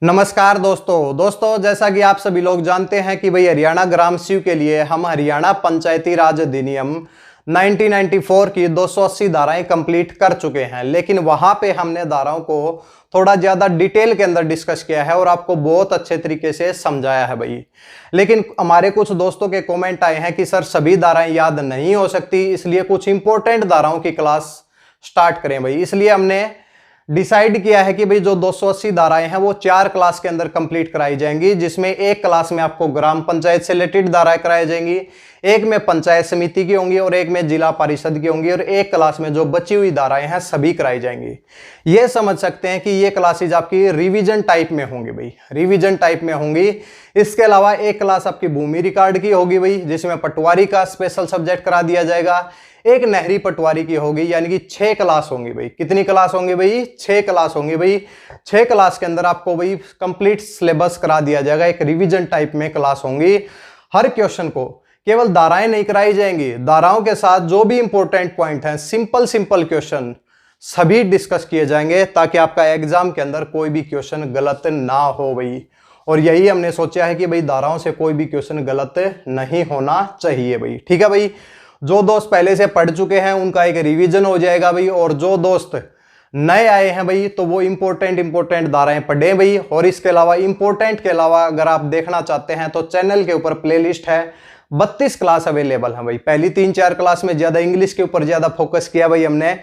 नमस्कार दोस्तों जैसा कि आप सभी लोग जानते हैं कि भाई हरियाणा ग्राम सीयू के लिए हम हरियाणा पंचायती राज अधिनियम 1994 की 280 धाराएं कंप्लीट कर चुके हैं। लेकिन वहां पे हमने धाराओं को थोड़ा ज्यादा डिटेल के अंदर डिस्कस किया है और आपको बहुत अच्छे तरीके से समझाया है भाई। लेकिन हमारे कुछ दोस्तों के कमेंट आए हैं कि सर सभी धाराएं याद नहीं हो सकती, इसलिए कुछ इंपॉर्टेंट धाराओं की क्लास स्टार्ट करें भाई। इसलिए हमने डिसाइड किया है कि भाई जो 280 धाराएं हैं वो 4 क्लास के अंदर कंप्लीट कराई जाएंगी, जिसमें एक क्लास में आपको ग्राम पंचायत से रिलेटेड धाराएं कराई जाएंगी, एक में पंचायत समिति की होंगी और एक में जिला परिषद की होंगी, और एक क्लास में जो बची हुई धाराएं हैं सभी कराई जाएंगी। ये समझ सकते हैं कि ये क्लासेज आपकी रिवीजन टाइप में होंगी भाई, रिवीजन टाइप में होंगी। इसके अलावा एक क्लास आपकी भूमि रिकॉर्ड की होगी भाई, जिसमें पटवारी का स्पेशल सब्जेक्ट करा दिया जाएगा। एक नहरी पटवारी की होगी, यानी कि 6 क्लास होंगी भाई। कितनी क्लास होंगी भाई? 6 क्लास होंगी भाई। 6 क्लास के अंदर आपको भाई कंप्लीट सिलेबस करा दिया जाएगा, एक रिवीजन टाइप में क्लास होंगी। हर क्वेश्चन को केवल धाराएं नहीं कराई जाएंगी, धाराओं के साथ जो भी इंपॉर्टेंट पॉइंट हैं, सिंपल क्वेश्चन सभी डिस्कस किए जाएंगे, ताकि आपका एग्जाम के अंदर कोई भी क्वेश्चन गलत ना हो भाई। और यही हमने सोचा है कि भाई धाराओं से कोई भी क्वेश्चन गलत नहीं होना चाहिए भाई। ठीक है भाई। जो दोस्त पहले से पढ़ चुके हैं उनका एक रिवीजन हो जाएगा भाई, और जो दोस्त नए आए हैं भाई तो वो इंपॉर्टेंट धाराएं पढ़ें भाई। और इसके अलावा इंपॉर्टेंट के अलावा अगर आप देखना चाहते हैं तो चैनल के ऊपर प्लेलिस्ट है, 32 क्लास अवेलेबल है भाई। पहली 3-4 क्लास में ज्यादा इंग्लिश के ऊपर ज्यादा फोकस किया भाई हमने,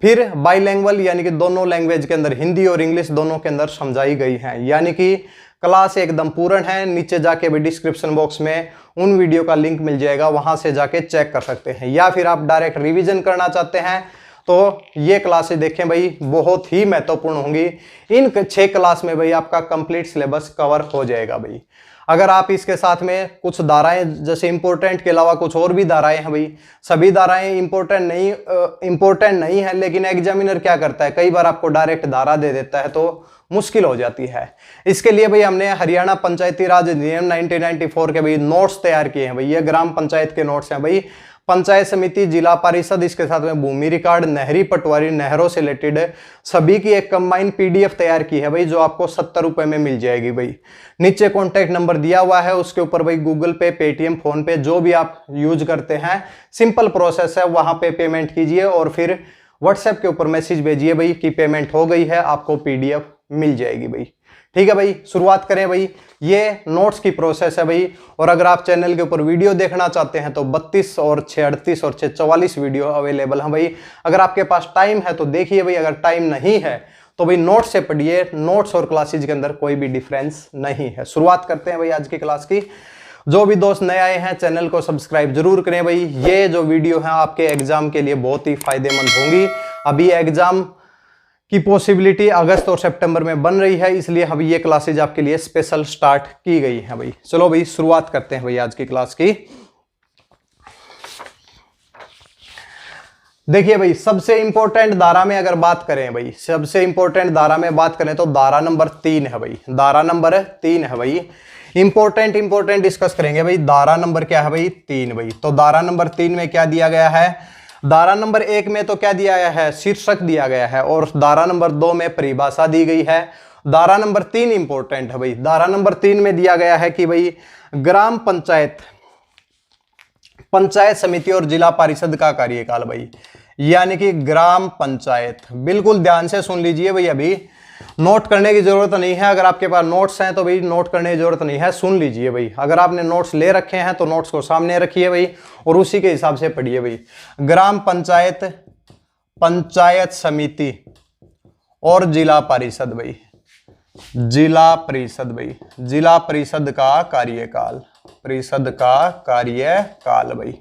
फिर बाईलैंग्वेज यानी कि दोनों लैंग्वेज के अंदर हिंदी और इंग्लिश दोनों के अंदर समझाई गई है, यानी कि क्लास एकदम पूर्ण है। नीचे जाके भी डिस्क्रिप्शन बॉक्स में उन वीडियो का लिंक मिल जाएगा, वहां से जाके चेक कर सकते हैं। या फिर आप डायरेक्ट रिवीजन करना चाहते हैं तो ये क्लासेस देखें भाई, बहुत ही महत्वपूर्ण होंगी। इन 6 क्लास में भाई आपका कंप्लीट सिलेबस कवर हो जाएगा भाई। अगर आप इसके साथ में कुछ धाराएं, जैसे इंपॉर्टेंट के अलावा कुछ और भी धाराएं हैं भाई, सभी धाराएं इंपॉर्टेंट नहीं है, लेकिन एग्जामिनर क्या करता है, कई बार आपको डायरेक्ट धारा दे देता है तो मुश्किल हो जाती है। इसके लिए भाई हमने हरियाणा पंचायती राज अधिनियम 1994 के भाई नोट्स तैयार किए हैं भाई। ये ग्राम पंचायत के नोट्स हैं भाई। पंचायत समिति, जिला परिषद, इसके साथ में भूमि रिकॉर्ड, नहरी पटवारी, नहरों से रिलेटेड सभी की एक कंबाइंड पीडीएफ तैयार की है भाई, जो आपको 70 रुपए में मिल जाएगी भाई। नीचे कॉन्टैक्ट नंबर दिया हुआ है, उसके ऊपर भाई गूगल पे, पेटीएम, फोन पे जो भी आप यूज करते हैं, सिंपल प्रोसेस है, वहां पे पेमेंट कीजिए और फिर व्हाट्सएप के ऊपर मैसेज भेजिए भाई कि पेमेंट हो गई है, आपको पीडीएफ मिल जाएगी भाई। ठीक है भाई, शुरुआत करें भाई। ये नोट्स की प्रोसेस है भाई। और अगर आप चैनल के ऊपर वीडियो देखना चाहते हैं तो 32 और 6 38 और 6 44 वीडियो अवेलेबल है भाई। अगर आपके पास टाइम है तो देखिए भाई, अगर टाइम नहीं है तो भाई नोट्स से पढ़िए। नोट्स और क्लासेज के अंदर कोई भी डिफरेंस नहीं है। शुरुआत करते हैं भाई आज की क्लास की। जो भी दोस्त नए आए हैं चैनल को सब्सक्राइब जरूर करें भाई। ये जो वीडियो है आपके एग्जाम के लिए बहुत ही फायदेमंद होंगी। अभी एग्जाम की पॉसिबिलिटी अगस्त और सितंबर में बन रही है, इसलिए अभी ये क्लासेज आपके लिए स्पेशल स्टार्ट की गई है भाई। चलो भाई शुरुआत करते हैं भाई आज की क्लास की। देखिए भाई, सबसे इंपॉर्टेंट धारा में अगर बात करें भाई, सबसे इंपॉर्टेंट धारा में बात करें तो धारा नंबर 3 है भाई। धारा नंबर 3 है भाई। इंपॉर्टेंट डिस्कस करेंगे भाई। धारा नंबर क्या है भाई? 3 भाई। तो धारा नंबर 3 में क्या दिया गया है? धारा नंबर 1 में तो क्या दिया गया है? शीर्षक दिया गया है। और धारा नंबर 2 में परिभाषा दी गई है। धारा नंबर 3 इंपॉर्टेंट है भाई। धारा नंबर 3 में दिया गया है कि भाई ग्राम पंचायत, पंचायत समिति और जिला परिषद का कार्यकाल भाई, यानी कि ग्राम पंचायत। बिल्कुल ध्यान से सुन लीजिए भाई, अभी नोट करने की जरूरत नहीं है। अगर आपके पास नोट्स हैं तो भाई नोट करने की जरूरत नहीं है, सुन लीजिए भाई। अगर आपने नोट्स ले रखे हैं तो नोट्स को सामने रखिए भाई और उसी के हिसाब से पढ़िए भाई। ग्राम पंचायत, पंचायत समिति और जिला परिषद भाई, जिला परिषद भाई, जिला परिषद का कार्यकाल, परिषद का कार्यकाल भाई।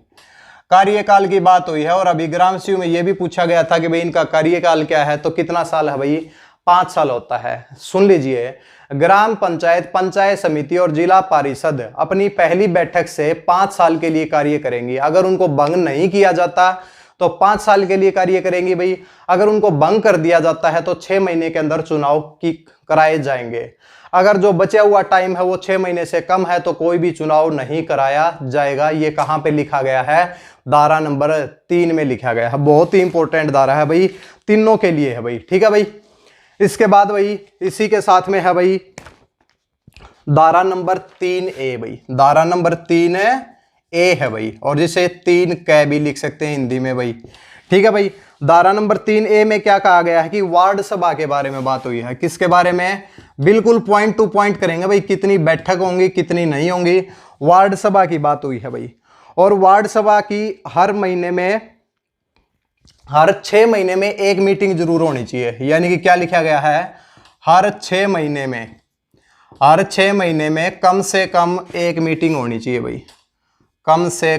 कार्यकाल की बात हुई है और अभी ग्राम सीयू में यह भी पूछा गया था कि भाई इनका कार्यकाल क्या है, तो कितना साल है भाई? 5 साल होता है। सुन लीजिए, ग्राम पंचायत, पंचायत समिति और जिला परिषद अपनी पहली बैठक से 5 साल के लिए कार्य करेंगी। अगर उनको भंग नहीं किया जाता तो 5 साल के लिए कार्य करेंगी भाई। अगर उनको भंग कर दिया जाता है तो 6 महीने के अंदर चुनाव की कराए जाएंगे। अगर जो बचा हुआ टाइम है वो 6 महीने से कम है तो कोई भी चुनाव नहीं कराया जाएगा। ये कहां पे लिखा गया है? धारा नंबर 3 में लिखा गया है। बहुत ही इंपॉर्टेंट धारा है भाई, तीनों के लिए है भाई। ठीक है भाई। इसके बाद भाई इसी के साथ में है भाई धारा नंबर 3A भाई, धारा नंबर 3A है भाई, और जिसे 3K भी लिख सकते हैं हिंदी में भाई। ठीक है भाई। धारा नंबर 3A में क्या कहा गया है कि वार्ड सभा के बारे में बात हुई है। किसके बारे में? बिल्कुल पॉइंट टू पॉइंट करेंगे भाई, कितनी बैठक होंगी कितनी नहीं होंगी, वार्ड सभा की बात हुई है भाई। और वार्ड सभा की हर 6 महीने में एक मीटिंग जरूर होनी चाहिए। यानी कि क्या लिखा गया है, हर 6 महीने में कम से कम एक मीटिंग होनी चाहिए भाई, कम से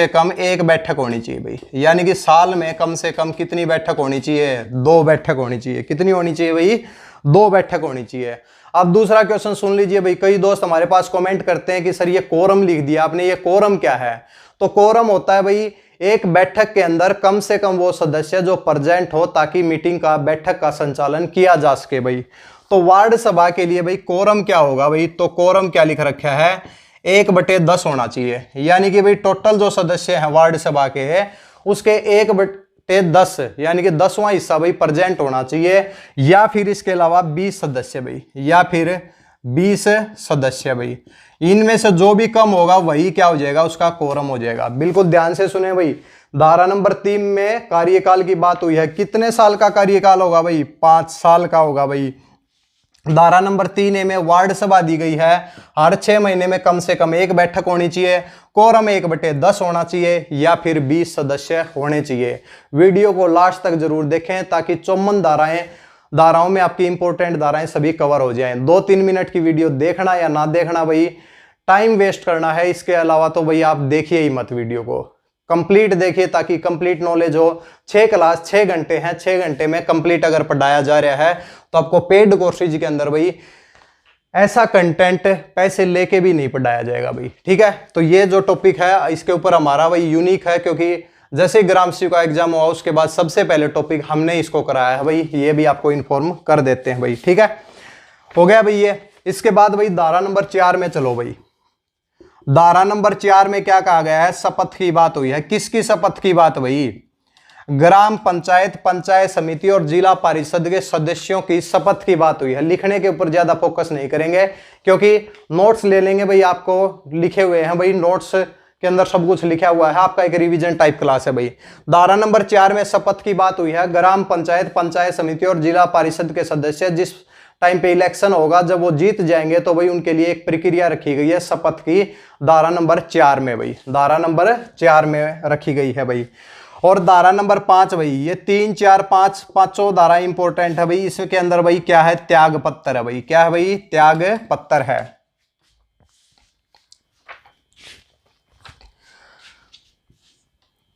कम एक बैठक होनी चाहिए भाई। यानी कि साल में कम से कम कितनी बैठक होनी चाहिए? 2 बैठक होनी चाहिए। कितनी होनी चाहिए भाई? 2 बैठक होनी चाहिए। अब दूसरा क्वेश्चन सुन लीजिए भाई। कई दोस्त हमारे पास कमेंट करते हैं कि सर ये कोरम लिख दिया आपने, ये कोरम क्या है? तो कोरम होता है भाई एक बैठक के अंदर कम से कम वो सदस्य जो प्रेजेंट हो ताकि मीटिंग का, बैठक का संचालन किया जा सके भाई। तो वार्ड सभा के लिए भाई कोरम क्या होगा भाई? तो कोरम क्या लिख रखा है, 1/10 होना चाहिए। यानी कि भाई टोटल जो सदस्य हैं वार्ड सभा के है उसके 1/10 यानी कि 10वां हिस्सा भाई प्रेजेंट होना चाहिए, या फिर इसके अलावा 20 सदस्य भाई, या फिर 20 सदस्य भाई। इनमें से जो भी कम होगा वही क्या हो जाएगा, उसका कोरम हो जाएगा। बिल्कुल ध्यान से सुने भाई। धारा नंबर 3 में कार्यकाल की बात हुई है। कितने साल का कार्यकाल होगा भाई? 5 साल का होगा भाई। धारा नंबर 3A में वार्ड सभा दी गई है, हर 6 महीने में कम से कम एक बैठक होनी चाहिए, कोरम 1/10 होना चाहिए, या फिर 20 सदस्य होने चाहिए। वीडियो को लास्ट तक जरूर देखें ताकि 54 धाराओं में आपकी इंपॉर्टेंट धाराएं सभी कवर हो जाएं। 2-3 मिनट की वीडियो देखना या ना देखना भाई, टाइम वेस्ट करना है। इसके अलावा तो भाई आप देखिए ही मत, वीडियो को कंप्लीट देखिए ताकि कंप्लीट नॉलेज हो। 6 क्लास 6 घंटे हैं, 6 घंटे में कंप्लीट अगर पढ़ाया जा रहा है तो आपको पेड कोर्सेज के अंदर भाई ऐसा कंटेंट पैसे लेके भी नहीं पढ़ाया जाएगा भाई। ठीक है। तो ये जो टॉपिक है इसके ऊपर हमारा भाई यूनिक है, क्योंकि जैसे ग्राम सी का एग्जाम हुआ उसके बाद सबसे पहले टॉपिक हमने इसको कराया है भाई। ये भी आपको इन्फॉर्म कर देते हैं भाई। ठीक है, हो गया भाई ये। इसके बाद भाई धारा नंबर 4 में चलो भाई। धारा नंबर 4 में क्या कहा गया है? शपथ की बात हुई है। किसकी शपथ की बात भाई? ग्राम पंचायत, पंचायत समिति और जिला परिषद के सदस्यों की शपथ की बात हुई है। लिखने के ऊपर ज्यादा फोकस नहीं करेंगे क्योंकि नोट्स ले लेंगे भाई, आपको लिखे हुए हैं भाई, नोट्स के अंदर सब कुछ लिखा हुआ है। आपका एक रिवीजन टाइप क्लास है भाई। धारा नंबर 4 में शपथ की बात हुई है। ग्राम पंचायत, पंचायत समिति और जिला परिषद के सदस्य जिस टाइम पे इलेक्शन होगा, जब वो जीत जाएंगे तो भाई उनके लिए एक प्रक्रिया रखी गई है शपथ की, धारा नंबर 4 में भाई। धारा नंबर 4 में रखी गई है भाई। और धारा नंबर 5 भाई, ये 3, 4, 5 पांचों धारा इंपॉर्टेंट है भाई। इसके अंदर भाई क्या है? त्याग पत्र है भाई। क्या है भाई? त्याग पत्र है।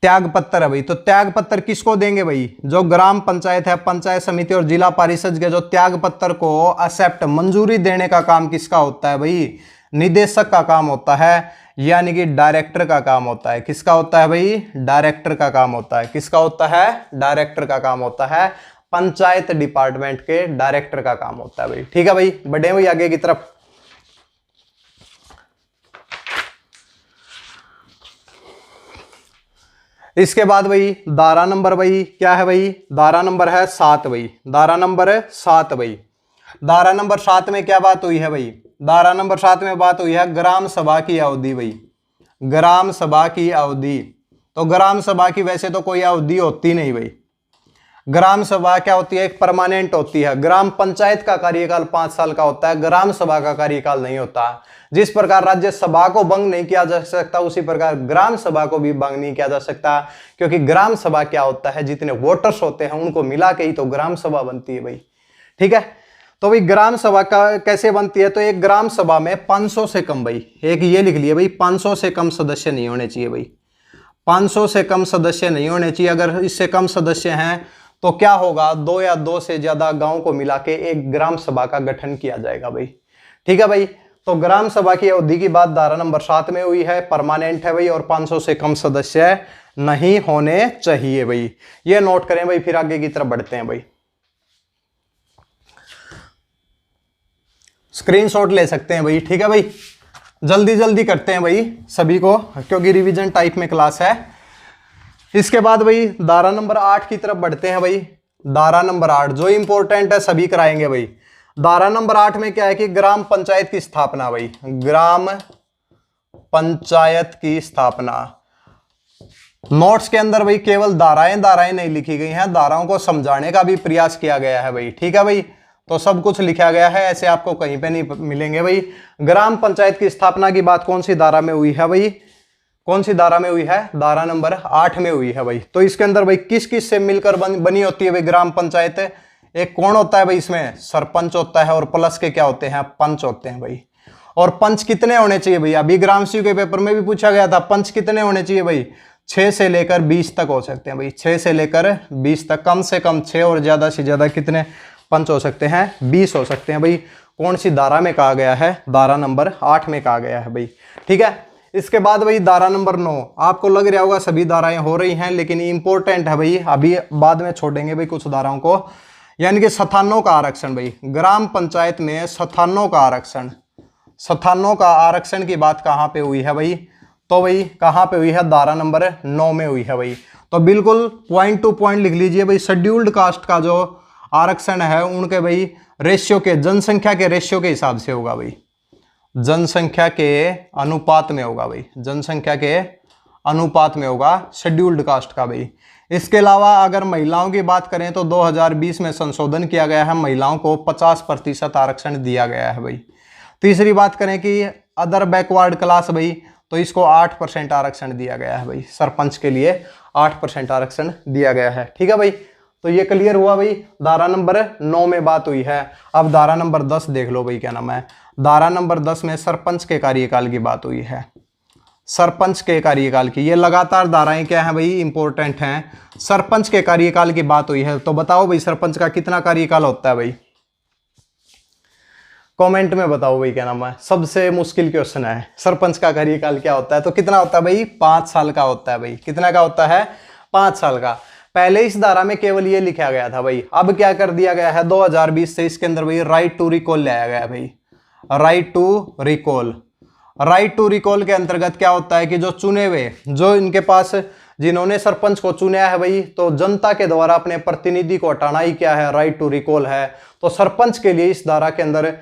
त्याग पत्र है भाई। तो त्याग पत्र किसको देंगे भाई? जो ग्राम पंचायत है, पंचायत समिति और जिला परिषद के जो त्याग पत्र को एक्सेप्ट, मंजूरी देने का काम किसका होता है भाई? निदेशक का काम होता है, यानी कि डायरेक्टर का काम होता है। किसका होता है भाई? डायरेक्टर का काम होता है। किसका होता है? डायरेक्टर का काम होता है। पंचायत डिपार्टमेंट के डायरेक्टर का काम होता है भाई। ठीक है भाई, बढ़े भाई आगे की तरफ। इसके बाद भाई धारा नंबर भाई क्या है भाई? धारा नंबर है 7 भाई। धारा नंबर 7 भाई। धारा नंबर 7 में क्या बात हुई है भाई? धारा नंबर 7 में बात हुई है ग्राम सभा की अवधि भाई। ग्राम सभा की अवधि। तो ग्राम सभा की वैसे तो कोई अवधि होती नहीं भाई। ग्राम सभा क्या होती है? एक परमानेंट होती है। ग्राम पंचायत का कार्यकाल 5 साल का होता है, ग्राम सभा का कार्यकाल नहीं होता। जिस प्रकार राज्य सभा को भंग नहीं किया जा सकता, उसी प्रकार ग्राम सभा को भी भंग नहीं किया जा सकता, क्योंकि ग्राम सभा क्या होता है? जितने वोटर्स होते हैं उनको मिला के ही तो ग्राम सभा बनती है भाई। ठीक है। तो भाई ग्राम सभा का कैसे बनती है? तो एक ग्राम सभा में 500 से कम भाई, एक ये लिख लिए भाई, 500 से कम सदस्य नहीं होने चाहिए भाई। 500 से कम सदस्य नहीं होने चाहिए। अगर इससे कम सदस्य हैं तो क्या होगा? 2 या 2 से ज्यादा गांव को मिला के एक ग्राम सभा का गठन किया जाएगा भाई। ठीक है भाई। तो ग्राम सभा की अवधि की बात धारा नंबर 7 में हुई है, परमानेंट है भाई, और 500 से कम सदस्य नहीं होने चाहिए भाई। ये नोट करें भाई, फिर आगे की तरफ बढ़ते हैं भाई। स्क्रीनशॉट ले सकते हैं भाई। ठीक है भाई, जल्दी जल्दी करते हैं भाई सभी को, क्योंकि रिवीजन टाइप में क्लास है। इसके बाद भाई धारा नंबर 8 की तरफ बढ़ते हैं भाई। धारा नंबर 8 जो इंपॉर्टेंट है सभी कराएंगे भाई। धारा नंबर 8 में क्या है कि ग्राम पंचायत की स्थापना भाई, ग्राम पंचायत की स्थापना। नोट्स के अंदर भाई केवल धाराएं धाराएं नहीं लिखी गई हैं, धाराओं को समझाने का भी प्रयास किया गया है भाई, ठीक है भाई। तो सब कुछ लिखा गया है, ऐसे आपको कहीं पे नहीं मिलेंगे भाई। ग्राम पंचायत की स्थापना की बात कौन सी धारा में हुई है भाई, कौन सी धारा में हुई है, धारा नंबर 8 में हुई है भाई। तो इसके अंदर भाई किस किस से मिलकर बनी होती है भाई ग्राम पंचायत? एक कौन होता है भाई इसमें, सरपंच होता है, और प्लस के क्या होते हैं, पंच होते हैं भाई। और पंच कितने होने चाहिए भाई, अभी ग्राम सीयू के पेपर में भी पूछा गया था, पंच कितने होने चाहिए भाई, 6 से लेकर 20 तक हो सकते हैं भाई, 6 से लेकर 20 तक, कम से कम 6 और ज्यादा से ज्यादा कितने पंच हो सकते हैं, 20 हो सकते हैं भाई। कौन सी धारा में कहा गया है, धारा नंबर 8 में कहा गया है भाई, ठीक है। इसके बाद भाई धारा नंबर 9, आपको लग रहा होगा सभी धाराएं हो रही हैं, लेकिन इंपॉर्टेंट है भाई, अभी बाद में छोड़ेंगे भाई कुछ धाराओं को, यानी कि स्थानों का आरक्षण भाई। ग्राम पंचायत में स्थानों का आरक्षण, स्थानों का आरक्षण की बात कहां पे हुई है भाई, तो भाई कहां पे हुई है, धारा नंबर 9 में हुई है भाई। तो बिल्कुल पॉइंट टू पॉइंट लिख लीजिए भाई, शेड्यूल्ड कास्ट का जो आरक्षण है उनके भाई रेशियो के, जनसंख्या के रेशियो के हिसाब से होगा भाई, जनसंख्या के अनुपात में होगा भाई, जनसंख्या के अनुपात में होगा शेड्यूल्ड कास्ट का भाई। इसके अलावा अगर महिलाओं की बात करें तो 2020 में संशोधन किया गया है, महिलाओं को 50% आरक्षण दिया गया है भाई। तीसरी बात करें कि अदर बैकवर्ड क्लास भाई, तो इसको 8% आरक्षण दिया गया है भाई, सरपंच के लिए 8% आरक्षण दिया गया है, ठीक है भाई। तो ये क्लियर हुआ भाई, धारा नंबर 9 में बात हुई है। अब धारा नंबर 10 देख लो भाई, क्या नाम है, धारा नंबर 10 में सरपंच के कार्यकाल की बात हुई है, सरपंच के कार्यकाल की। ये लगातार धाराएं क्या है भाई, इंपॉर्टेंट हैं। सरपंच के कार्यकाल की बात हुई है, तो बताओ भाई सरपंच का कितना कार्यकाल होता है भाई, कमेंट में बताओ भाई, क्या नाम है, सबसे मुश्किल क्वेश्चन है, सरपंच का कार्यकाल क्या होता है, तो कितना होता है भाई, 5 साल का होता है भाई। कितना का होता है, 5 साल का। पहले इस धारा में केवल ये लिखा गया था भाई, अब क्या कर दिया गया है 2020 से इसके अंदर भाई राइट टू रिकॉल लाया गया है भाई, right to recall. Right to recall के अंतर्गत क्या होता है कि जो चुने हुए, जो इनके पास, जिन्होंने सरपंच को चुना है भाई, तो जनता के द्वारा अपने प्रतिनिधि को हटाना ही क्या है, राइट टू रिकॉल है। तो सरपंच के लिए इस धारा के अंदर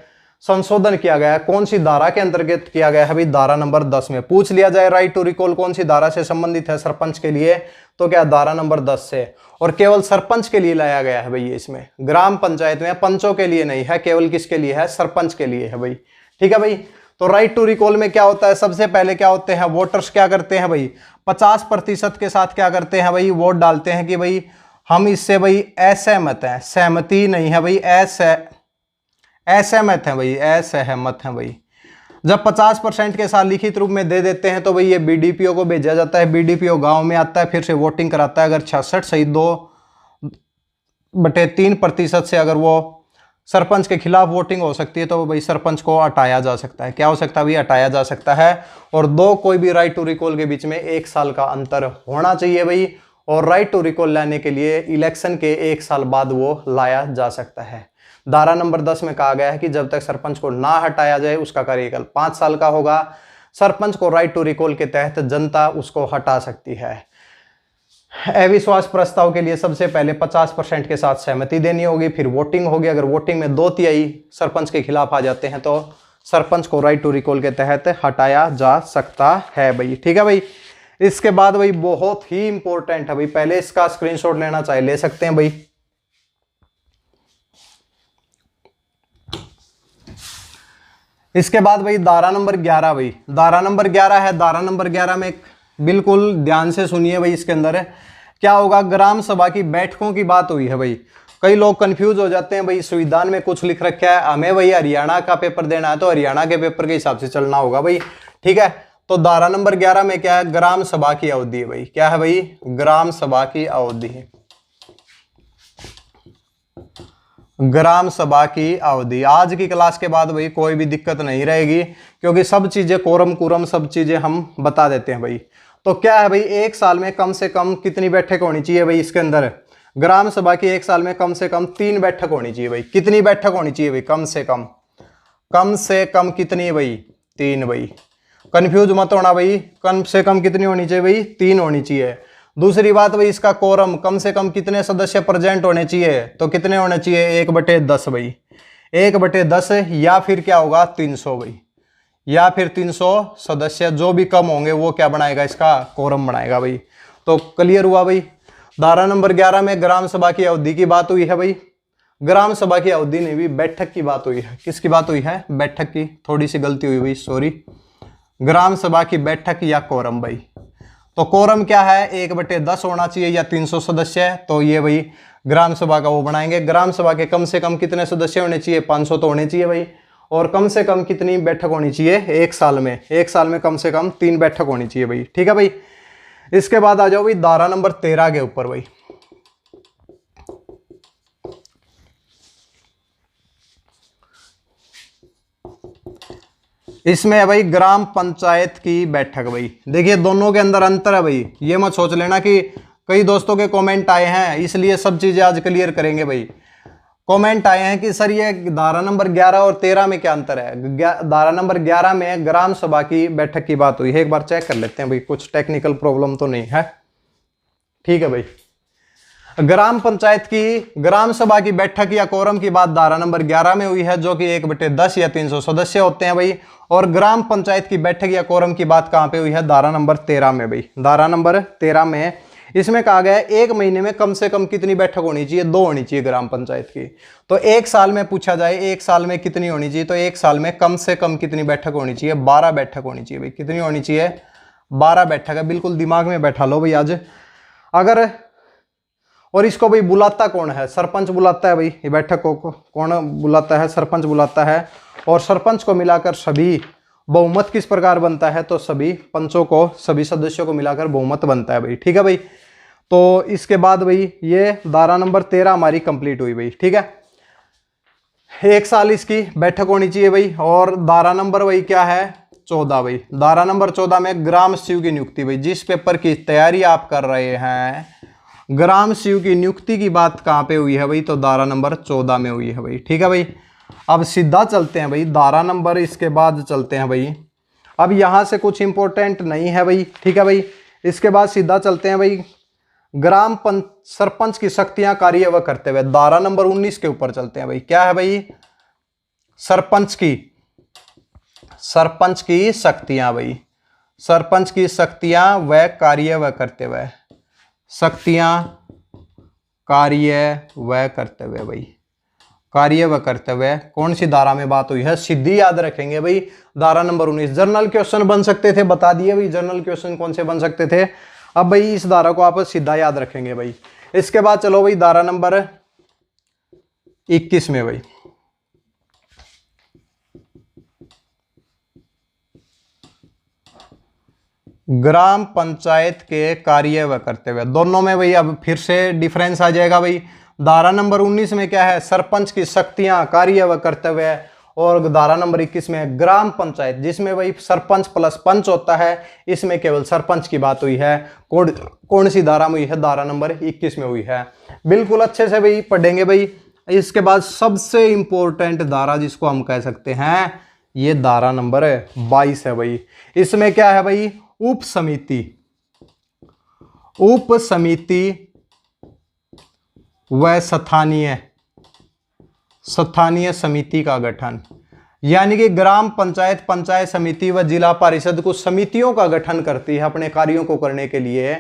संशोधन किया गया है। कौन सी धारा के अंतर्गत किया गया है भाई, धारा नंबर 10 में। पूछ लिया जाए राइट टू रिकॉल कौन सी धारा से संबंधित है सरपंच के लिए, तो क्या धारा नंबर 10 से। और केवल सरपंच के लिए लाया गया है भाई इसमें, ग्राम पंचायत में पंचों के लिए नहीं है, केवल किसके लिए है, सरपंच के लिए है भाई, ठीक है भाई। तो राइट टू रिकॉल में क्या होता है, सबसे पहले क्या होते हैं, वोटर्स क्या करते हैं भाई, 50% के साथ क्या करते हैं भाई, वोट डालते हैं कि भाई हम इससे भाई असहमत हैं, सहमति नहीं है भाई, असहमत है भाई, असहमत है भाई। जब 50% के साथ लिखित रूप में दे देते हैं तो भाई ये बीडीपीओ को भेजा जाता है, बीडीपीओ गांव में आता है, फिर से वोटिंग कराता है। अगर 66 सही 2/3% से अगर वो सरपंच के खिलाफ वोटिंग हो सकती है तो भाई सरपंच को हटाया जा सकता है। क्या हो सकता है भाई, हटाया जा सकता है। और दो कोई भी राइट टू रिकॉल के बीच में 1 साल का अंतर होना चाहिए भाई। और राइट टू रिकॉल लाने के लिए इलेक्शन के 1 साल बाद वो लाया जा सकता है। धारा नंबर 10 में कहा गया है कि जब तक सरपंच को ना हटाया जाए उसका कार्यकाल 5 साल का होगा। सरपंच को राइट टू रिकॉल के तहत जनता उसको हटा सकती है। अविश्वास प्रस्ताव के लिए सबसे पहले 50% के साथ सहमति देनी होगी, फिर वोटिंग होगी। अगर वोटिंग में 2/3 सरपंच के खिलाफ आ जाते हैं तो सरपंच को राइट टू रिकॉल के तहत हटाया जा सकता है भाई। ठीक है भाई। इसके बाद भाई बहुत ही इंपॉर्टेंट है भाई, पहले इसका स्क्रीनशॉट लेना चाहे ले सकते हैं भाई। इसके बाद भाई धारा नंबर 11 भाई, धारा नंबर 11 है। धारा नंबर 11 में बिल्कुल ध्यान से सुनिए भाई, इसके अंदर क्या होगा, ग्राम सभा की बैठकों की बात हुई है भाई। कई लोग कंफ्यूज हो जाते हैं भाई, संविधान में कुछ लिख रखा है, हमें भाई हरियाणा का पेपर देना है तो हरियाणा के पेपर के हिसाब से चलना होगा भाई। ठीक है, तो धारा नंबर 11 में क्या है, ग्राम सभा की अवधि है भाई। क्या है भाई, ग्राम सभा की अवधि, ग्राम सभा की अवधि। आज की क्लास के बाद भाई कोई भी दिक्कत नहीं रहेगी, क्योंकि सब चीजें कोरम कुरम सब चीजें हम बता देते हैं भाई। तो क्या है भाई, 1 साल में कम से कम कितनी बैठक होनी चाहिए भाई, इसके अंदर ग्राम सभा की 1 साल में कम से कम 3 बैठक होनी चाहिए भाई। कितनी बैठक होनी चाहिए भाई, कम से कम कितनी भाई, 3 भाई। कंफ्यूज मत होना भाई, कम से कम कितनी होनी चाहिए भाई, 3 होनी चाहिए। दूसरी बात भाई, इसका कोरम कम से कम कितने सदस्य प्रेजेंट होने चाहिए, तो कितने होने चाहिए, 1/10 भाई। 1/10 या फिर क्या होगा 300 भाई, या फिर 300 सदस्य जो भी कम होंगे वो क्या बनाएगा, इसका कोरम बनाएगा भाई। तो क्लियर हुआ भाई। धारा नंबर 11 में ग्राम सभा की अवधि की बात हुई है भाई। ग्राम सभा की अवधि नहीं भी, बैठक की बात हुई है। किसकी बात हुई है, बैठक की। थोड़ी सी गलती हुई भाई, सॉरी। ग्राम सभा की बैठक या कोरम भाई। तो कोरम क्या है, 1/10 होना चाहिए या 300 सदस्य है। तो ये भाई ग्राम सभा का वो बनाएंगे। ग्राम सभा के कम से कम कितने सदस्य होने चाहिए, 500 तो होने चाहिए भाई। और कम से कम कितनी बैठक होनी चाहिए, एक साल में। एक साल में कम से कम 3 बैठक होनी चाहिए भाई, ठीक है भाई। इसके बाद आ जाओ भाई धारा नंबर 13 के ऊपर भाई। इसमें है भाई ग्राम पंचायत की बैठक भाई। देखिए दोनों के अंदर अंतर है भाई, ये मत सोच लेना कि कई दोस्तों के कमेंट आए हैं इसलिए सब चीजें आज क्लियर करेंगे भाई। कमेंट आए हैं कि सर ये धारा नंबर 11 और 13 में क्या अंतर है। धारा नंबर 11 में ग्राम सभा की बैठक की बात हुई है, एक बार चेक कर लेते हैं भाई, कुछ टेक्निकल प्रॉब्लम तो नहीं है, ठीक है भाई। ग्राम पंचायत की ग्राम सभा की बैठक या कोरम की बात धारा नंबर 11 में हुई है, जो कि 1/10 या 300 सदस्य होते हैं भाई। और ग्राम पंचायत की बैठक या कोरम की बात कहां पे हुई है, धारा नंबर 13 में भाई। धारा नंबर 13 में इसमें कहा गया है 1 महीने में कम से कम कितनी बैठक होनी चाहिए, 2 होनी चाहिए ग्राम पंचायत की। तो 1 साल में पूछा जाए 1 साल में कितनी होनी चाहिए, तो 1 साल में कम से कम कितनी बैठक होनी चाहिए, 12 बैठक होनी चाहिए भाई। कितनी होनी चाहिए, 12 बैठक है। बिल्कुल दिमाग में बैठा लो भाई आज। अगर और इसको भाई बुलाता कौन है, सरपंच बुलाता है भाई। ये बैठक को कौन बुलाता है, सरपंच बुलाता है। और सरपंच को मिलाकर सभी बहुमत किस प्रकार बनता है, तो सभी पंचों को, सभी सदस्यों को मिलाकर बहुमत बनता है भाई, ठीक है भाई। तो इसके बाद भाई ये धारा नंबर 13 हमारी कंप्लीट हुई भाई, ठीक है। 1 साल इसकी बैठक होनी चाहिए भाई। और धारा नंबर भाई क्या है, 14 भाई। धारा नंबर 14 में ग्राम सचिव की नियुक्ति भाई। जिस पेपर की तैयारी आप कर रहे हैं, ग्राम सचिव की नियुक्ति की बात कहां पे हुई है भाई, तो धारा नंबर 14 में हुई है भाई, ठीक है भाई। अब सीधा चलते हैं भाई धारा नंबर, इसके बाद चलते हैं भाई। अब यहां से कुछ इंपॉर्टेंट नहीं है भाई, ठीक है भाई। इसके बाद सीधा चलते हैं भाई सरपंच की शक्तियां, कार्य व कर्तव्य। धारा नंबर 19 के ऊपर चलते हैं भाई। क्या है भाई, सरपंच की शक्तियां भाई। सरपंच की शक्तियां व कार्य व कर्तव्य। शक्तियां, कार्य व कर्तव्य भाई। कार्य व कर्तव्य कौन सी धारा में बात हुई है, सीधी याद रखेंगे भाई धारा नंबर 19। जर्नल क्वेश्चन बन सकते थे, बता दिए भाई जर्नल क्वेश्चन कौन से बन सकते थे। अब भाई इस धारा को आप सीधा याद रखेंगे भाई। इसके बाद चलो भाई धारा नंबर 21 में भाई। ग्राम पंचायत के कार्य व कर्तव्य, दोनों में भाई अब फिर से डिफरेंस आ जाएगा भाई। धारा नंबर 19 में क्या है, सरपंच की शक्तियां, कार्य व कर्तव्य। और धारा नंबर 21 में ग्राम पंचायत, जिसमें भाई सरपंच प्लस पंच होता है, इसमें केवल सरपंच की बात हुई है। कौन सी धारा में हुई है, धारा नंबर 21 में हुई है। बिल्कुल अच्छे से भाई पढ़ेंगे भाई। इसके बाद सबसे इंपॉर्टेंट धारा जिसको हम कह सकते हैं, ये धारा नंबर 22 है भाई। इसमें क्या है भाई, उप समिति व स्थानीय समिति का गठन। यानी कि ग्राम पंचायत, पंचायत समिति व जिला परिषद कुछ समितियों का गठन करती है अपने कार्यों को करने के लिए।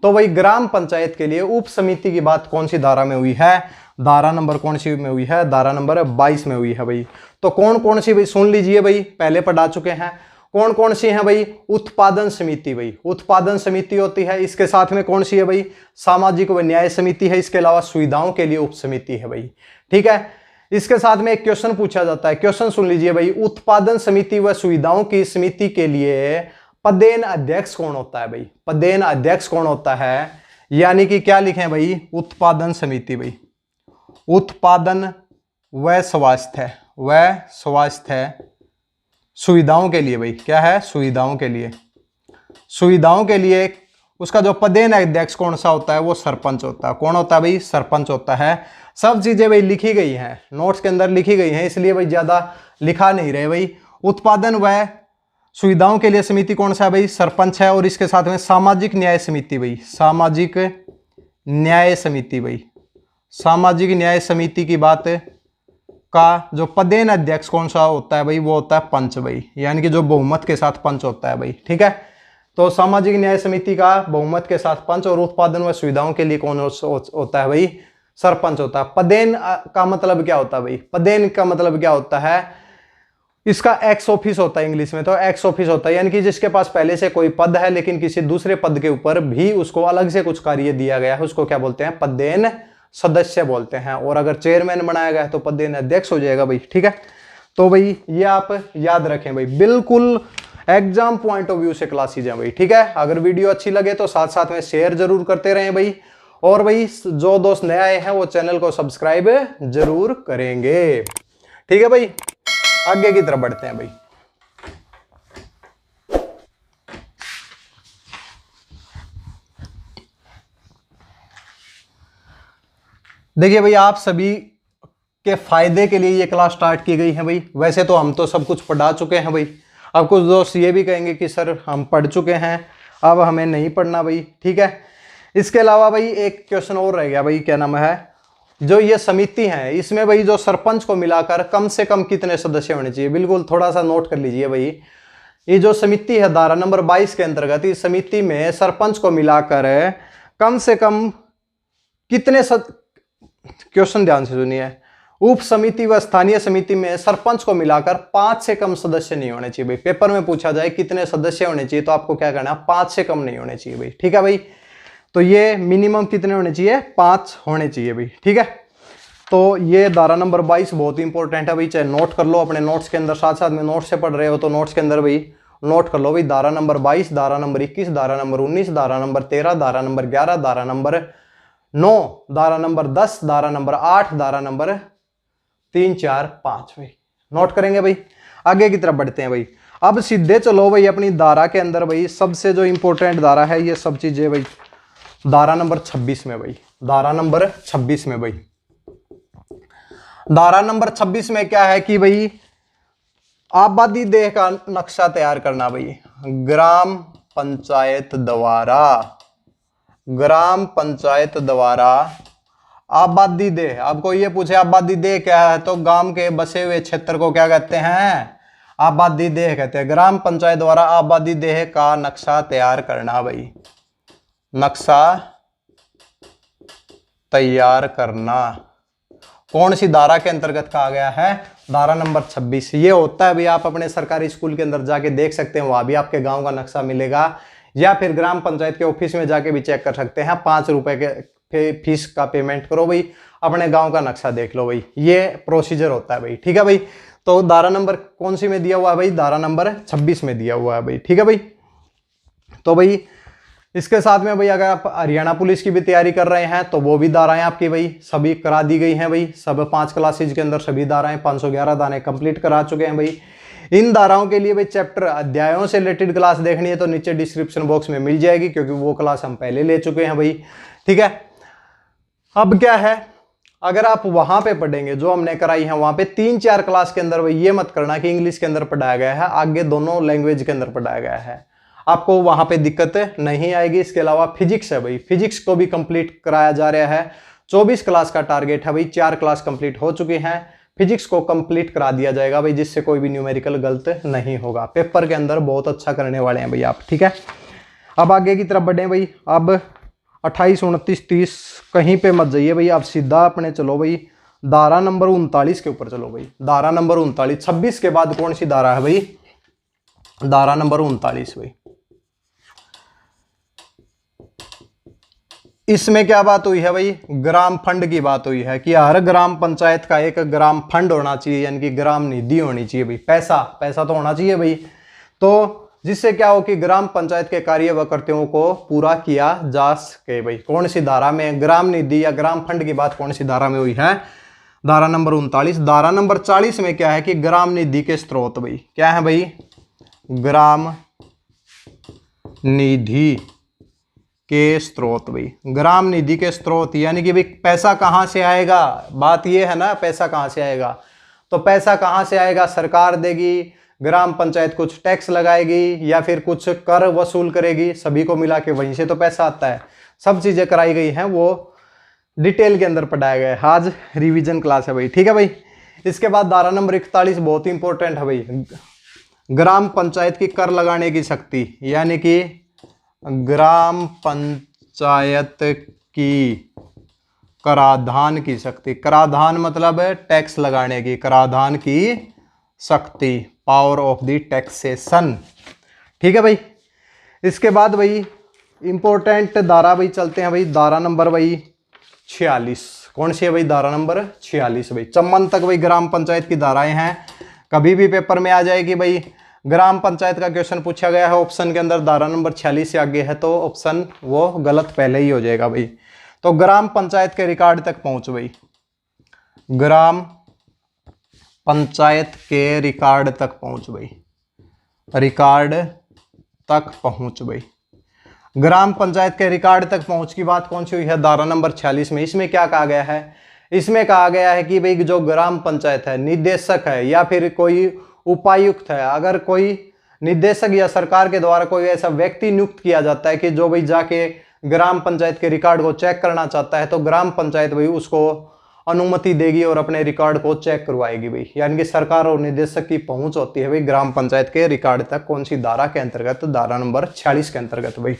तो वही ग्राम पंचायत के लिए उप समिति की बात कौन सी धारा में हुई है, धारा नंबर कौन सी में हुई है, धारा नंबर 22 में हुई है भाई। तो कौन कौन सी भाई सुन लीजिए भाई, पहले पढ़ा चुके हैं। कौन कौन सी है भाई, उत्पादन समिति भाई, उत्पादन समिति होती है। इसके साथ में कौन सी है भाई, सामाजिक व न्याय समिति है। इसके अलावा सुविधाओं के लिए उप समिति है भाई, ठीक है। इसके साथ में एक क्वेश्चन पूछा जाता है, क्वेश्चन सुन लीजिए भाई। उत्पादन समिति व सुविधाओं की समिति के लिए पदेन अध्यक्ष कौन होता है भाई, पदेन अध्यक्ष कौन होता है। यानी कि क्या लिखें भाई, उत्पादन समिति भाई, उत्पादन व स्वास्थ्य सुविधाओं के लिए भाई। क्या है, सुविधाओं के लिए, सुविधाओं के लिए उसका जो पदेन अध्यक्ष कौन सा होता है, वो सरपंच होता है। कौन होता है भाई, सरपंच होता है। सब चीजें भाई लिखी गई हैं, नोट्स के अंदर लिखी गई हैं, इसलिए भाई ज्यादा लिखा नहीं रहे भाई। उत्पादन व सुविधाओं के लिए समिति कौन सा है भाई, सरपंच है। और इसके साथ में सामाजिक न्याय समिति भाई, सामाजिक न्याय समिति भाई, सामाजिक न्याय समिति की बात का जो पदेन अध्यक्ष कौन सा होता है भाई, वो होता है पंच भाई, यानी कि जो बहुमत के साथ पंच होता है भाई। ठीक है, तो सामाजिक न्याय समिति का बहुमत के साथ पंच, और उत्पादन व सुविधाओं के लिए कौन होता है भाई, सरपंच होता है। पदेन का मतलब क्या होता है भाई, पदेन का मतलब क्या होता है, इसका एक्स ऑफिस होता है इंग्लिश में, तो एक्स ऑफिस होता है यानी कि जिसके पास पहले से कोई पद है लेकिन किसी दूसरे पद के ऊपर भी उसको अलग से कुछ कार्य दिया गया है, उसको क्या बोलते हैं, पदेन सदस्य बोलते हैं। और अगर चेयरमैन बनाया गया है तो पदेन अध्यक्ष हो जाएगा भाई। ठीक है, तो भाई ये आप याद रखें भाई, बिल्कुल एग्जाम पॉइंट ऑफ व्यू से क्लासेज हैं भाई। ठीक है, अगर वीडियो अच्छी लगे तो साथ साथ में शेयर जरूर करते रहें भाई, और भाई जो दोस्त नए आए हैं वो चैनल को सब्सक्राइब जरूर करेंगे। ठीक है भाई, आगे की तरफ बढ़ते हैं भाई। देखिए भाई, आप सभी के फायदे के लिए ये क्लास स्टार्ट की गई है भाई। वैसे तो हम तो सब कुछ पढ़ा चुके हैं भाई, अब कुछ दोस्त ये भी कहेंगे कि सर हम पढ़ चुके हैं, अब हमें नहीं पढ़ना भाई। ठीक है, इसके अलावा भाई एक क्वेश्चन और रह गया भाई, क्या नाम है, जो ये समिति है इसमें भाई जो सरपंच को मिलाकर कम से कम कितने सदस्य होने चाहिए, बिल्कुल थोड़ा सा नोट कर लीजिए भाई। ये जो समिति है धारा नंबर 22 के अंतर्गत, इस समिति में सरपंच को मिलाकर कम से कम कितने क्वेश्चन ध्यान से सुनिए, उप समिति व स्थानीय समिति में सरपंच को मिलाकर 5 से कम सदस्य नहीं होने चाहिए भाई। पेपर में पूछा जाए कितने सदस्य होने चाहिए तो आपको क्या करना है, 5 से कम नहीं होने चाहिए भाई। ठीक है भाई, तो ये मिनिमम कितने होने चाहिए, 5 होने चाहिए भाई। ठीक है, तो ये धारा नंबर 22 बहुत ही इंपॉर्टेंट है भाई, चाहे नोट कर लो अपने नोट्स के अंदर, साथ साथ में नोट्स से पढ़ रहे हो तो नोट्स के अंदर भाई नोट कर लो भाई। धारा नंबर 22, धारा नंबर 21, धारा नंबर 19, धारा नंबर 13, धारा नंबर 11, धारा नंबर 9, धारा नंबर 10, धारा नंबर 8, धारा नंबर 3, 4, 5 भाई नोट करेंगे भाई। आगे की तरफ बढ़ते हैं भाई। अब सीधे चलो भाई अपनी धारा के अंदर भाई, सबसे जो इंपॉर्टेंट धारा है ये सब चीजें भाई, धारा नंबर 26 में भाई, धारा नंबर 26 में भाई, धारा नंबर 26 में क्या है कि भाई आबादी देह का नक्शा तैयार करना भाई, ग्राम पंचायत द्वारा, ग्राम पंचायत द्वारा आबादी देह। आपको ये पूछे आबादी देह क्या है, तो गांव के बसे हुए क्षेत्र को क्या कहते हैं, आबादी देह कहते हैं। ग्राम पंचायत द्वारा आबादी देह का नक्शा तैयार करना भाई, नक्शा तैयार करना कौन सी धारा के अंतर्गत कहा गया है, धारा नंबर 26। ये होता है भाई, आप अपने सरकारी स्कूल के अंदर जाके देख सकते हैं, वहां भी आपके गांव का नक्शा मिलेगा, या फिर ग्राम पंचायत के ऑफिस में जाके भी चेक कर सकते हैं। 5 रुपए के फीस का पेमेंट करो भाई, अपने गांव का नक्शा देख लो भाई, ये प्रोसीजर होता है भाई। ठीक है भाई, तो धारा नंबर कौन सी में दिया हुआ है भाई, धारा नंबर 26 में दिया हुआ है भाई। ठीक है भाई, तो भाई इसके साथ में भाई अगर आप हरियाणा पुलिस की भी तैयारी कर रहे हैं तो वो भी धाराएं आपकी भाई सभी करा दी गई हैं भाई। सब 5 क्लासेज के अंदर सभी धाराएं 511 धाराएं कंप्लीट करा चुके हैं भाई। इन धाराओं के लिए भाई चैप्टर अध्यायों से रिलेटेड क्लास देखनी है तो नीचे डिस्क्रिप्शन बॉक्स में मिल जाएगी, क्योंकि वो क्लास हम पहले ले चुके हैं भाई। ठीक है, अब क्या है, अगर आप वहां पे पढ़ेंगे जो हमने कराई है वहां पे 3-4 क्लास के अंदर भाई ये मत करना कि इंग्लिश के अंदर पढ़ाया गया है, आगे दोनों लैंग्वेज के अंदर पढ़ाया गया है, आपको वहां पे दिक्कत नहीं आएगी। इसके अलावा फिजिक्स है भाई, फिजिक्स को भी कंप्लीट कराया जा रहा है। 24 क्लास का टारगेट है भाई, 4 क्लास कंप्लीट हो चुकी हैं, फिजिक्स को कंप्लीट करा दिया जाएगा भाई, जिससे कोई भी न्यूमेरिकल गलत नहीं होगा। पेपर के अंदर बहुत अच्छा करने वाले हैं भाई आप। ठीक है, अब आगे की तरफ बढ़े भाई। अब 28, 29, 30 कहीं पे मत जाइए भाई, आप सीधा अपने चलो भाई धारा नंबर 39 के ऊपर चलो भाई। धारा नंबर 39, 26 के बाद कौन सी धारा है भाई, धारा नंबर 39 भाई। इसमें क्या बात हुई है भाई, ग्राम फंड की बात हुई है कि हर ग्राम पंचायत का एक ग्राम फंड होना चाहिए, यानी कि ग्राम निधि होनी चाहिए भाई। पैसा तो होना चाहिए भाई, तो जिससे क्या हो कि ग्राम पंचायत के कार्य व कर्तव्यों को पूरा किया जा सके भाई। कौन सी धारा में ग्राम निधि या ग्राम फंड की बात कौन सी धारा में हुई है, धारा नंबर 39। धारा नंबर 40 में क्या है कि ग्राम निधि के स्रोत भाई, क्या है भाई, ग्राम निधि के स्रोत भाई। ग्राम निधि के स्रोत यानी कि भाई पैसा कहां से आएगा, बात ये है ना, पैसा कहां से आएगा, तो पैसा कहां से आएगा, सरकार देगी, ग्राम पंचायत कुछ टैक्स लगाएगी या फिर कुछ कर वसूल करेगी, सभी को मिला के वहीं से तो पैसा आता है। सब चीजें कराई गई हैं, वो डिटेल के अंदर पढ़ाया गया है, आज रिवीजन क्लास है भाई। ठीक है भाई, इसके बाद धारा नंबर 41 बहुत इंपॉर्टेंट है भाई, ग्राम पंचायत की कर लगाने की शक्ति, यानी कि ग्राम पंचायत की कराधान की शक्ति। कराधान मतलब टैक्स लगाने की, कराधान की शक्ति, पावर ऑफ द टैक्सेशन। ठीक है भाई। इसके बाद भाई इंपॉर्टेंट धारा भाई चलते हैं भाई, धारा नंबर भाई 46। कौन सी है भाई? धारा नंबर 46 भाई। चम्मन तक भाई ग्राम पंचायत की धाराएं हैं, कभी भी पेपर में आ जाएगी भाई। ग्राम पंचायत का क्वेश्चन पूछा गया है ऑप्शन के अंदर धारा नंबर 46 से आगे है तो ऑप्शन वो गलत पहले ही हो जाएगा भाई। तो ग्राम पंचायत के रिकॉर्ड तक पहुंच भाई, ग्राम पंचायत के रिकॉर्ड तक पहुंच भाई, रिकॉर्ड तक पहुंच भाई। ग्राम पंचायत के रिकॉर्ड तक पहुंच की बात कौन सी हुई है? धारा नंबर 46 में। इसमें क्या कहा गया है? इसमें कहा गया है कि भाई जो ग्राम पंचायत है, निदेशक है या फिर कोई उपायुक्त है, अगर कोई निदेशक या सरकार के द्वारा कोई ऐसा व्यक्ति नियुक्त किया जाता है कि जो भाई जाके ग्राम पंचायत के रिकॉर्ड को चेक करना चाहता है, तो ग्राम पंचायत भाई उसको अनुमति देगी और अपने रिकॉर्ड को चेक करवाएगी भाई। यानी कि सरकार और निदेशक की पहुंच होती है भाई ग्राम पंचायत के रिकॉर्ड तक। कौन सी धारा के अंतर्गत? धारा नंबर 46 के अंतर्गत भाई।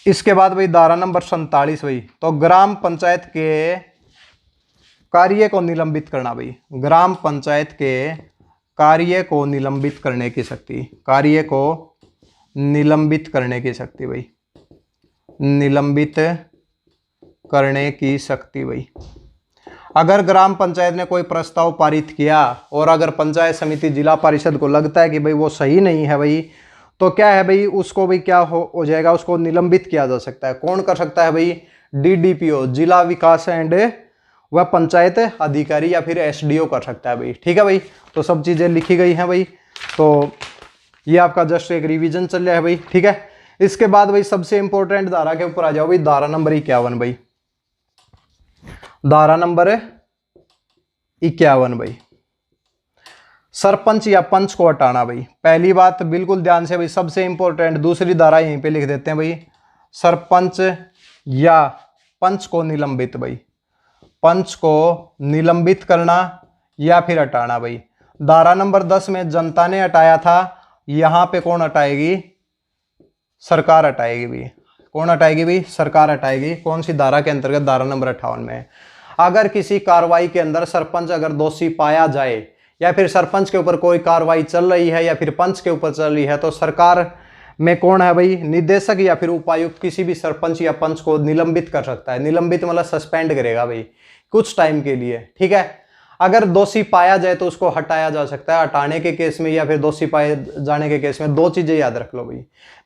इसके बाद भाई धारा नंबर 47 भाई, तो ग्राम पंचायत के कार्य को निलंबित करना भाई, ग्राम पंचायत के कार्य को निलंबित करने की शक्ति, कार्य को निलंबित करने की शक्ति भाई, निलंबित करने की शक्ति भाई। अगर ग्राम पंचायत ने कोई प्रस्ताव पारित किया और अगर पंचायत समिति जिला परिषद को लगता है कि भाई वो सही नहीं है भाई, तो क्या है भाई, उसको भाई क्या हो जाएगा, उसको निलंबित किया जा सकता है। कौन कर सकता है भाई? डीडीपीओ, जिला विकास एंड वह पंचायत अधिकारी, या फिर एसडीओ कर सकता है भाई। ठीक है भाई। तो सब चीजें लिखी गई हैं भाई, तो ये आपका जस्ट एक रिवीजन चल रहा है भाई। ठीक है। इसके बाद भाई सबसे इंपॉर्टेंट धारा के ऊपर आ जाओ भाई, धारा नंबर 51 भाई, धारा नंबर 51 भाई, सरपंच या पंच को हटाना भाई। पहली बात बिल्कुल ध्यान से भाई, सबसे इंपॉर्टेंट दूसरी धारा यहीं पे लिख देते हैं भाई, सरपंच या पंच को निलंबित भाई, पंच को निलंबित करना या फिर हटाना भाई। धारा नंबर 10 में जनता ने हटाया था, यहां पे कौन हटाएगी? सरकार हटाएगी भाई। कौन हटाएगी भाई? सरकार हटाएगी। कौन सी धारा के अंतर्गत? धारा नंबर 58 में। अगर किसी कार्रवाई के अंदर सरपंच अगर दोषी पाया जाए या फिर सरपंच के ऊपर कोई कार्रवाई चल रही है या फिर पंच के ऊपर चल रही है, तो सरकार में कौन है भाई? निदेशक या फिर उपायुक्त किसी भी सरपंच या पंच को निलंबित कर सकता है। निलंबित मतलब सस्पेंड करेगा भाई कुछ टाइम के लिए। ठीक है। अगर दोषी पाया जाए तो उसको हटाया जा सकता है। हटाने के केस में या फिर दोषी पाए जाने के केस में दो चीजें याद रख लो भाई।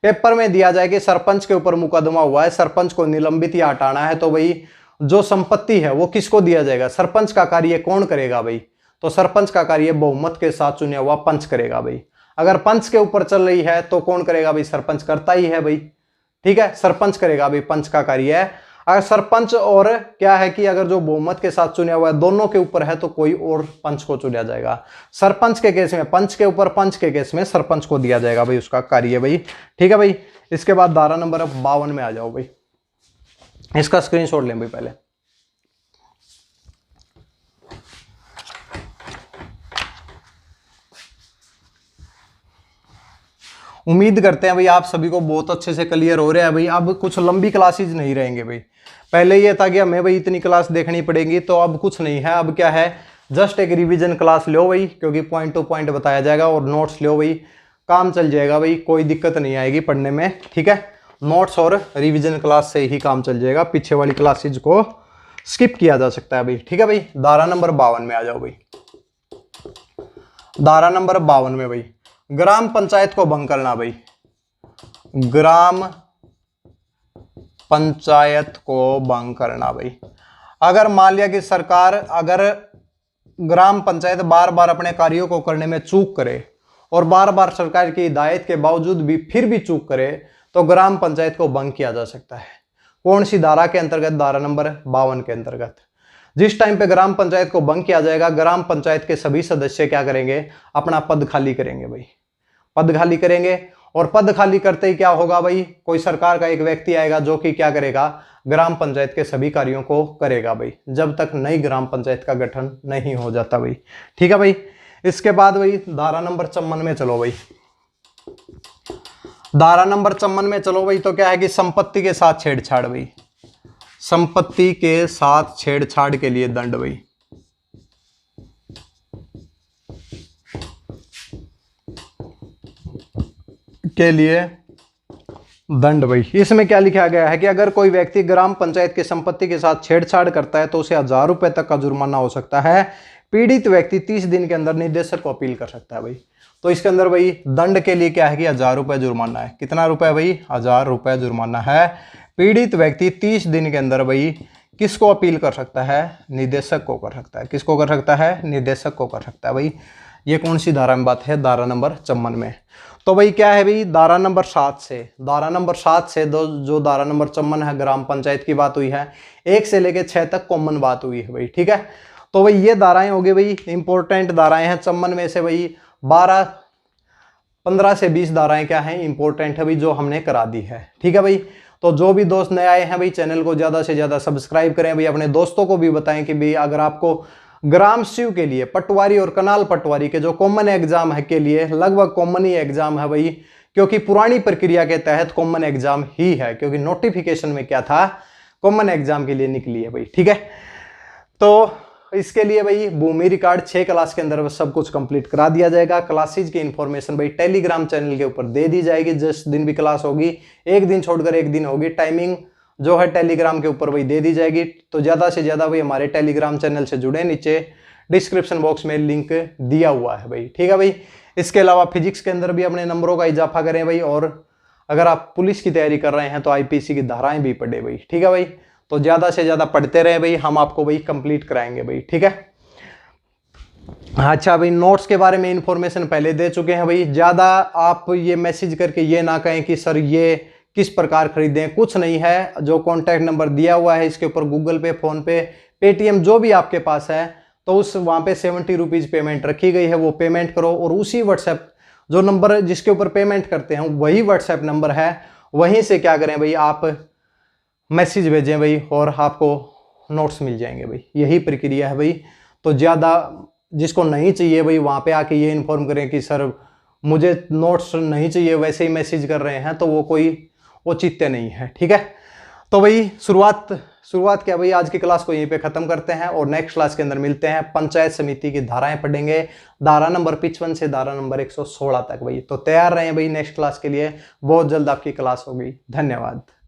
पेपर में दिया जाए कि सरपंच के ऊपर मुकदमा हुआ है, सरपंच को निलंबित या हटाना है, तो भाई जो संपत्ति है वो किसको दिया जाएगा? सरपंच का कार्य कौन करेगा भाई? तो सरपंच का कार्य बहुमत के साथ चुना हुआ पंच करेगा भाई। अगर पंच के ऊपर चल रही है तो कौन करेगा भाई? सरपंच करता ही है भाई। ठीक है। सरपंच करेगा भाई, पंच का कार्य है। अगर सरपंच और क्या है कि अगर जो बहुमत के साथ चुना हुआ है दोनों के ऊपर है तो कोई और पंच को चुना जाएगा। सरपंच के केस में पंच के ऊपर, पंच के केस में सरपंच को दिया जाएगा भाई उसका कार्य भाई। ठीक है भाई। इसके बाद धारा नंबर 52 में आ जाओ भाई, इसका स्क्रीनशॉट लें भाई पहले। उम्मीद करते हैं भाई आप सभी को बहुत अच्छे से क्लियर हो रहा है भाई। अब कुछ लंबी क्लासेज नहीं रहेंगे भाई। पहले ये था कि हमें भाई इतनी क्लास देखनी पड़ेगी, तो अब कुछ नहीं है। अब क्या है, जस्ट एक रिवीजन क्लास लो भाई, क्योंकि पॉइंट टू पॉइंट बताया जाएगा और नोट्स लो भाई, काम चल जाएगा भाई, कोई दिक्कत नहीं आएगी पढ़ने में। ठीक है। नोट्स और रिवीजन क्लास से ही काम चल जाएगा, पीछे वाली क्लासेज को स्किप किया जा सकता है भाई। ठीक है भाई। धारा नंबर 52 में आ जाओ भाई। धारा नंबर 52 में भाई, ग्राम पंचायत को भंग करना भाई, ग्राम पंचायत को भंग करना भाई। अगर मान लिया कि सरकार अगर ग्राम पंचायत बार बार अपने कार्यों को करने में चूक करे और बार बार सरकार की हिदायत के बावजूद भी फिर भी चूक करे, तो ग्राम पंचायत को भंग किया जा सकता है। कौन सी धारा के अंतर्गत? धारा नंबर 52 के अंतर्गत। जिस टाइम पे ग्राम पंचायत को भंग किया जाएगा, ग्राम पंचायत के सभी सदस्य क्या करेंगे? अपना पद खाली करेंगे भाई, पद खाली करेंगे। और पद खाली करते ही क्या होगा भाई, कोई सरकार का एक व्यक्ति आएगा जो कि क्या करेगा, ग्राम पंचायत के सभी कार्यों को करेगा भाई, जब तक नई ग्राम पंचायत का गठन नहीं हो जाता भाई। ठीक है भाई। इसके बाद भाई धारा नंबर 54 में चलो भाई। धारा नंबर 54 में चलो भाई, तो क्या है कि संपत्ति के साथ छेड़छाड़ भाई, संपत्ति के साथ छेड़छाड़ के लिए दंड भाई। के लिए दंड भाई। इसमें क्या लिखा गया है कि अगर कोई व्यक्ति ग्राम पंचायत की संपत्ति के साथ छेड़छाड़ करता है तो उसे 1000 रुपए तक का जुर्माना हो सकता है। पीड़ित व्यक्ति 30 दिन के अंदर निदेशक को अपील कर सकता है भाई। तो इसके अंदर भाई दंड के लिए क्या है कि 1000 रुपए जुर्माना है। कितना रुपए भाई, 1000 रुपए जुर्माना है। पीड़ित व्यक्ति 30 दिन के अंदर भाई किसको अपील कर सकता है, निदेशक को कर सकता है। किसको कर सकता है, निदेशक को कर सकता है भाई। ये कौन सी धारा में बात है, धारा नंबर 54 में। तो भाई क्या है भाई, धारा नंबर 7 से, धारा नंबर 7 से जो धारा नंबर 54 है ग्राम पंचायत की बात हुई है, 1 से लेकर 6 तक कॉमन बात हुई है भाई। ठीक है। तो भाई ये धाराएं हो गई भाई इंपॉर्टेंट धाराएं हैं। 54 में से भाई 15 से 20 धाराएं क्या हैं, इंपॉर्टेंट है भाई, जो हमने करा दी है। ठीक है भाई। तो जो भी दोस्त नए आए हैं भाई, चैनल को ज्यादा से ज्यादा सब्सक्राइब करें भाई। अपने दोस्तों को भी बताएं कि भाई अगर आपको ग्राम सीयू के लिए पटवारी और कनाल पटवारी के जो कॉमन एग्जाम है के लिए लगभग कॉमन ही एग्जाम है भाई, क्योंकि पुरानी प्रक्रिया के तहत कॉमन एग्जाम ही है, क्योंकि नोटिफिकेशन में क्या था, कॉमन एग्जाम के लिए निकली है भाई। ठीक है। तो इसके लिए भाई भूमि रिकॉर्ड 6 क्लास के अंदर सब कुछ कंप्लीट करा दिया जाएगा। क्लासेज की इंफॉर्मेशन भाई टेलीग्राम चैनल के ऊपर दे दी जाएगी। जिस दिन भी क्लास होगी, एक दिन छोड़कर एक दिन होगी, टाइमिंग जो है टेलीग्राम के ऊपर भाई दे दी जाएगी। तो ज्यादा से ज्यादा भाई हमारे टेलीग्राम चैनल से जुड़े, नीचे डिस्क्रिप्शन बॉक्स में लिंक दिया हुआ है भाई। ठीक है भाई। इसके अलावा फिजिक्स के अंदर भी अपने नंबरों का इजाफा करें भाई, और अगर आप पुलिस की तैयारी कर रहे हैं तो आईपीसी की धाराएं भी पढ़े भाई। ठीक है भाई। तो ज्यादा से ज्यादा पढ़ते रहे भाई, हम आपको भाई कंप्लीट कराएंगे भाई। ठीक है। अच्छा भाई, नोट्स के बारे में इंफॉर्मेशन पहले दे चुके हैं भाई। ज्यादा आप ये मैसेज करके ये ना कहें कि सर ये किस प्रकार खरीदें, कुछ नहीं है। जो कॉन्टैक्ट नंबर दिया हुआ है इसके ऊपर गूगल पे, फोन पे, पेटीएम जो भी आपके पास है, तो उस वहां पे 70 रुपीज पेमेंट रखी गई है, वो पेमेंट करो। और उसी व्हाट्सएप जो नंबर जिसके ऊपर पेमेंट करते हैं वही व्हाट्सएप नंबर है, वहीं से क्या करें भाई, आप मैसेज भेजें भाई और आपको नोट्स मिल जाएंगे भाई। यही प्रक्रिया है भाई। तो ज़्यादा जिसको नहीं चाहिए भाई वहाँ पे आके ये इन्फॉर्म करें कि सर मुझे नोट्स नहीं चाहिए, वैसे ही मैसेज कर रहे हैं, तो वो कोई औचित्य नहीं है। ठीक है। तो भाई शुरुआत क्या भाई, आज की क्लास को यहीं पे खत्म करते हैं और नेक्स्ट क्लास के अंदर मिलते हैं। पंचायत समिति की धाराएं पढ़ेंगे, धारा नंबर 55 से धारा नंबर 116 तक भाई। तो तैयार रहें भाई नेक्स्ट क्लास के लिए, बहुत जल्द आपकी क्लास होगी। धन्यवाद।